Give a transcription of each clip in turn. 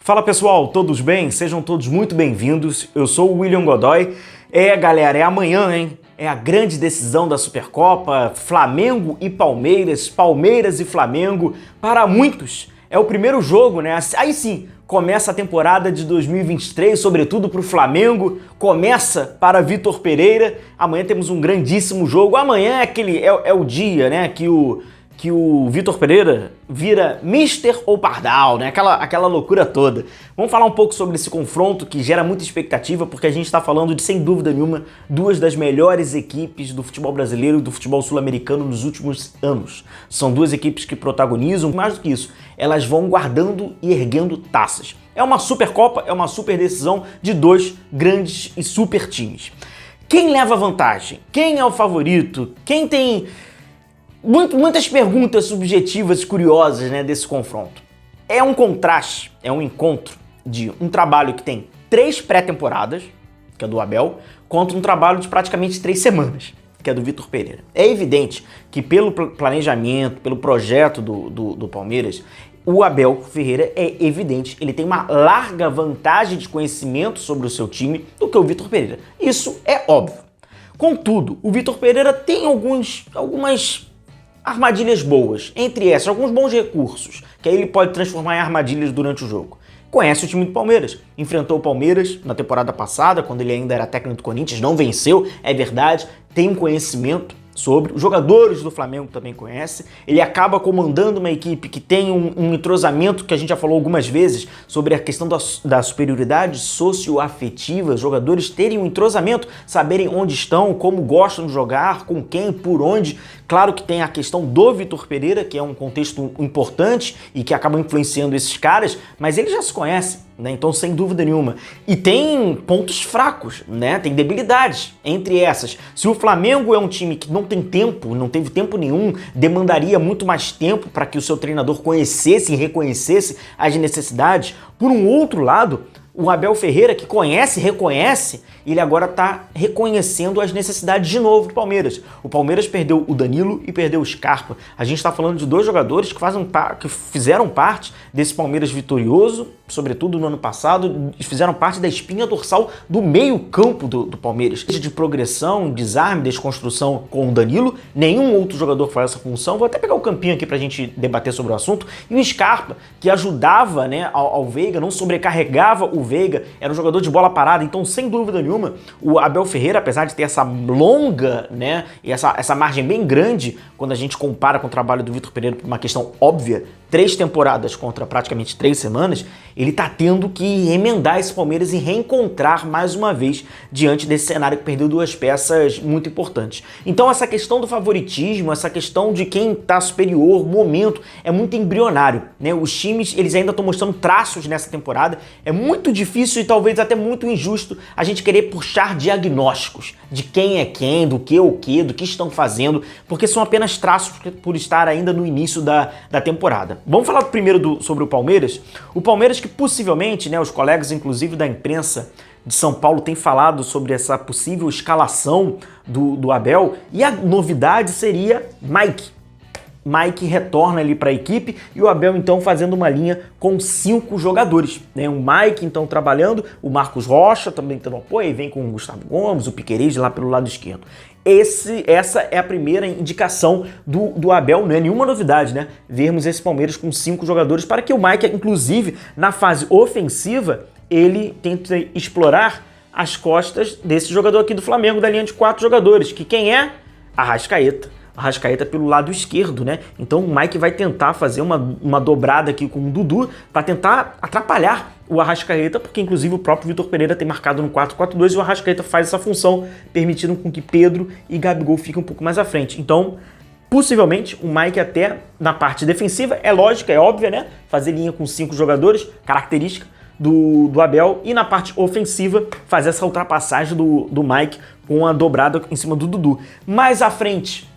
Fala pessoal, todos bem? Sejam todos muito bem-vindos. Eu sou o William Godoy. Galera, é amanhã, hein? É a grande decisão da Supercopa, Flamengo e Palmeiras, Palmeiras e Flamengo. Para muitos, é o primeiro jogo, né? Aí sim, começa a temporada de 2023, sobretudo para o Flamengo. Começa para Vitor Pereira. Amanhã temos um grandíssimo jogo. Amanhã é o dia, né? Que o Vitor Pereira vira Mister ou Pardal, né? Aquela loucura toda. Vamos falar um pouco sobre esse confronto que gera muita expectativa, porque a gente está falando de, sem dúvida nenhuma, duas das melhores equipes do futebol brasileiro e do futebol sul-americano nos últimos anos. São duas equipes que protagonizam, mais do que isso, elas vão guardando e erguendo taças. É uma Supercopa, é uma super decisão de dois grandes e super times. Quem leva vantagem? Quem é o favorito? Quem tem... Muitas perguntas subjetivas e curiosas, né, desse confronto. É um contraste, é um encontro de um trabalho que tem 3 pré-temporadas, que é do Abel, contra um trabalho de praticamente 3 semanas, que é do Vitor Pereira. É evidente que pelo planejamento, pelo projeto do Palmeiras, o Abel Ferreira ele tem uma larga vantagem de conhecimento sobre o seu time do que o Vitor Pereira. Isso é óbvio. Contudo, o Vitor Pereira tem algumas armadilhas boas, entre essas, alguns bons recursos, que aí ele pode transformar em armadilhas durante o jogo. Conhece o time do Palmeiras, enfrentou o Palmeiras na temporada passada, quando ele ainda era técnico do Corinthians, não venceu, é verdade, tem um conhecimento sobre, os jogadores do Flamengo também conhecem, ele acaba comandando uma equipe que tem um entrosamento que a gente já falou algumas vezes sobre a questão da superioridade socioafetiva, os jogadores terem um entrosamento, saberem onde estão, como gostam de jogar, com quem, por onde. Claro que tem a questão do Vitor Pereira, que é um contexto importante e que acaba influenciando esses caras, mas eles já se conhecem, né? Então, sem dúvida nenhuma. E tem pontos fracos, né? Tem debilidades entre essas. Se o Flamengo é um time que não tem tempo, não teve tempo nenhum, demandaria muito mais tempo para que o seu treinador conhecesse e reconhecesse as necessidades. Por um outro lado, o Abel Ferreira, que reconhece, ele agora está reconhecendo as necessidades de novo do Palmeiras. O Palmeiras perdeu o Danilo e perdeu o Scarpa. A gente está falando de dois jogadores que fizeram parte desse Palmeiras vitorioso, sobretudo no ano passado, fizeram parte da espinha dorsal do meio-campo do Palmeiras. De progressão, desarme, desconstrução com o Danilo, nenhum outro jogador faz essa função. Vou até pegar o campinho aqui para a gente debater sobre o assunto. E o Scarpa, que ajudava, né, ao Veiga, não sobrecarregava o Veiga, era um jogador de bola parada. Então, sem dúvida nenhuma, o Abel Ferreira, apesar de ter essa longa, né, e essa margem bem grande, quando a gente compara com o trabalho do Vitor Pereira por uma questão óbvia, 3 temporadas contra praticamente 3 semanas, ele tá tendo que emendar esse Palmeiras e reencontrar mais uma vez diante desse cenário que perdeu 2 peças muito importantes. Então essa questão do favoritismo, essa questão de quem tá superior, momento, é muito embrionário, né? Os times, eles ainda estão mostrando traços nessa temporada. É muito difícil e talvez até muito injusto a gente querer puxar diagnósticos de quem é quem, do que é o que, do que estão fazendo, porque são apenas traços por estar ainda no início da temporada. Vamos falar primeiro sobre o Palmeiras. O Palmeiras que possivelmente, né, os colegas inclusive da imprensa de São Paulo têm falado sobre essa possível escalação do Abel, e a novidade seria Mike retorna ali para a equipe e o Abel então fazendo uma linha com 5 jogadores, né? O Mike então trabalhando, o Marcos Rocha também tendo apoio, vem com o Gustavo Gomes, o Piquerez lá pelo lado esquerdo. Essa é a primeira indicação do Abel, não é nenhuma novidade, né? Vermos esse Palmeiras com 5 jogadores para que o Mike, inclusive na fase ofensiva, ele tente explorar as costas desse jogador aqui do Flamengo, da linha de 4 jogadores, que quem é? Arrascaeta pelo lado esquerdo, né? Então o Mike vai tentar fazer uma dobrada aqui com o Dudu para tentar atrapalhar o Arrascaeta, porque inclusive o próprio Vitor Pereira tem marcado no 4-4-2 e o Arrascaeta faz essa função, permitindo com que Pedro e Gabigol fiquem um pouco mais à frente. Então, possivelmente, o Mike até na parte defensiva, é lógica, é óbvia, né? Fazer linha com 5 jogadores, característica do Abel, e na parte ofensiva fazer essa ultrapassagem do Mike com a dobrada em cima do Dudu. Mais à frente,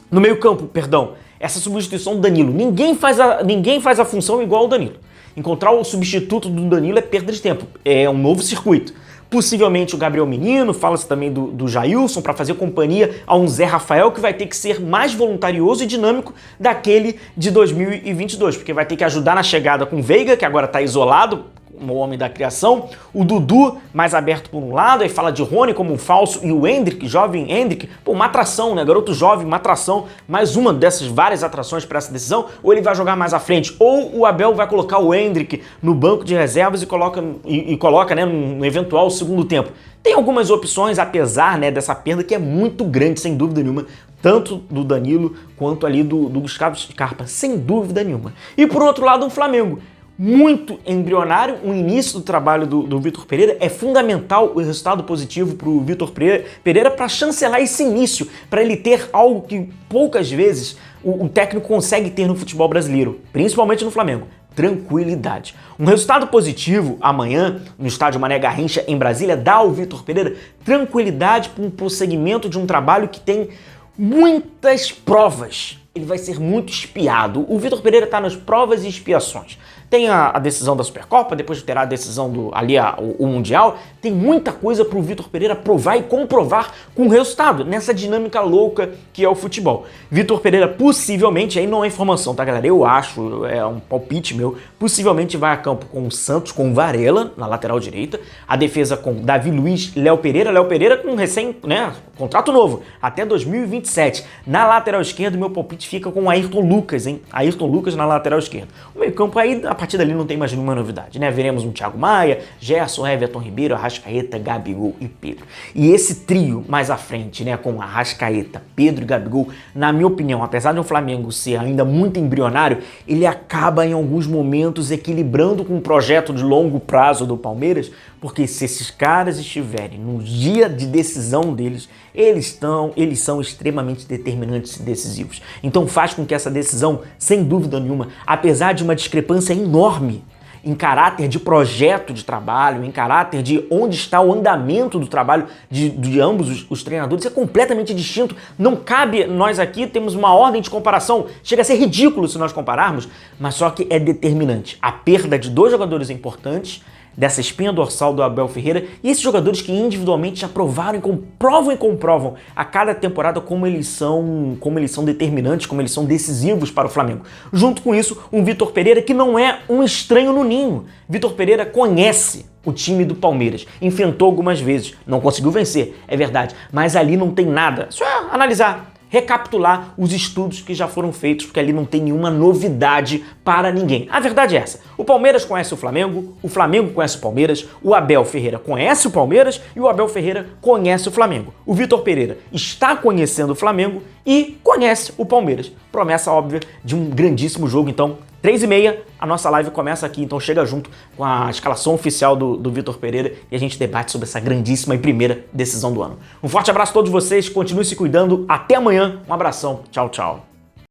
no meio-campo, perdão, essa substituição do Danilo. Ninguém faz a função igual ao Danilo. Encontrar o substituto do Danilo é perda de tempo, é um novo circuito. Possivelmente o Gabriel Menino, fala-se também do Jailson, para fazer companhia a um Zé Rafael que vai ter que ser mais voluntarioso e dinâmico daquele de 2022, porque vai ter que ajudar na chegada com o Veiga, que agora está isolado, o homem da criação, o Dudu mais aberto por um lado, aí fala de Rony como um falso, e o Endrick, jovem Endrick, pô, uma atração, né, garoto jovem, uma atração, mais uma dessas várias atrações para essa decisão, ou ele vai jogar mais à frente, ou o Abel vai colocar o Endrick no banco de reservas e coloca, né, num eventual segundo tempo. Tem algumas opções, apesar, né, dessa perda que é muito grande, sem dúvida nenhuma, tanto do Danilo quanto ali do Gustavo Scarpa, sem dúvida nenhuma. E por outro lado, o Flamengo, muito embrionário, o início do trabalho do Vitor Pereira, é fundamental o resultado positivo para o Vitor Pereira para chancelar esse início, para ele ter algo que poucas vezes o técnico consegue ter no futebol brasileiro, principalmente no Flamengo: tranquilidade. Um resultado positivo amanhã no estádio Mané Garrincha em Brasília dá ao Vitor Pereira tranquilidade para um prosseguimento de um trabalho que tem muitas provas. Ele vai ser muito espiado. O Vitor Pereira está nas provas e expiações. Tem a decisão da Supercopa, depois terá a decisão o Mundial. Tem muita coisa para o Vitor Pereira provar e comprovar com o resultado, nessa dinâmica louca que é o futebol. Vitor Pereira possivelmente, aí não é informação, tá, galera? Eu acho, é um palpite meu, possivelmente vai a campo com o Santos, com o Varela na lateral direita, a defesa com Davi Luiz, Léo Pereira com contrato novo, até 2027. Na lateral esquerda, meu palpite fica com o Ayrton Lucas, hein? Ayrton Lucas na lateral esquerda. O meio campo aí, a partir dali não tem mais nenhuma novidade, né? Veremos um Thiago Maia, Gerson, Everton Ribeiro, Arrascaeta, Gabigol e Pedro. E esse trio mais à frente, né, com Arrascaeta, Pedro e Gabigol, na minha opinião, apesar de o Flamengo ser ainda muito embrionário, ele acaba em alguns momentos equilibrando com o projeto de longo prazo do Palmeiras, porque se esses caras estiverem no dia de decisão deles, eles são extremamente determinantes e decisivos. Então faz com que essa decisão, sem dúvida nenhuma, apesar de uma discrepância enorme em caráter de projeto de trabalho, em caráter de onde está o andamento do trabalho de ambos os treinadores, é completamente distinto. Não cabe, nós aqui temos uma ordem de comparação, chega a ser ridículo se nós compararmos, mas só que é determinante. A perda de dois jogadores importantes, dessa espinha dorsal do Abel Ferreira, e esses jogadores que individualmente já provaram e comprovam a cada temporada como eles são determinantes, como eles são decisivos para o Flamengo. Junto com isso, um Vitor Pereira que não é um estranho no ninho. Vitor Pereira conhece o time do Palmeiras, enfrentou algumas vezes, não conseguiu vencer, é verdade, mas ali não tem nada, só é analisar, recapitular os estudos que já foram feitos, porque ali não tem nenhuma novidade para ninguém. A verdade é essa: o Palmeiras conhece o Flamengo conhece o Palmeiras, o Abel Ferreira conhece o Palmeiras e o Abel Ferreira conhece o Flamengo. O Vitor Pereira está conhecendo o Flamengo e conhece o Palmeiras. Promessa óbvia de um grandíssimo jogo, então 3h30, a nossa live começa aqui, então chega junto com a escalação oficial do Vitor Pereira e a gente debate sobre essa grandíssima e primeira decisão do ano. Um forte abraço a todos vocês, continuem se cuidando, até amanhã, um abração, tchau, tchau.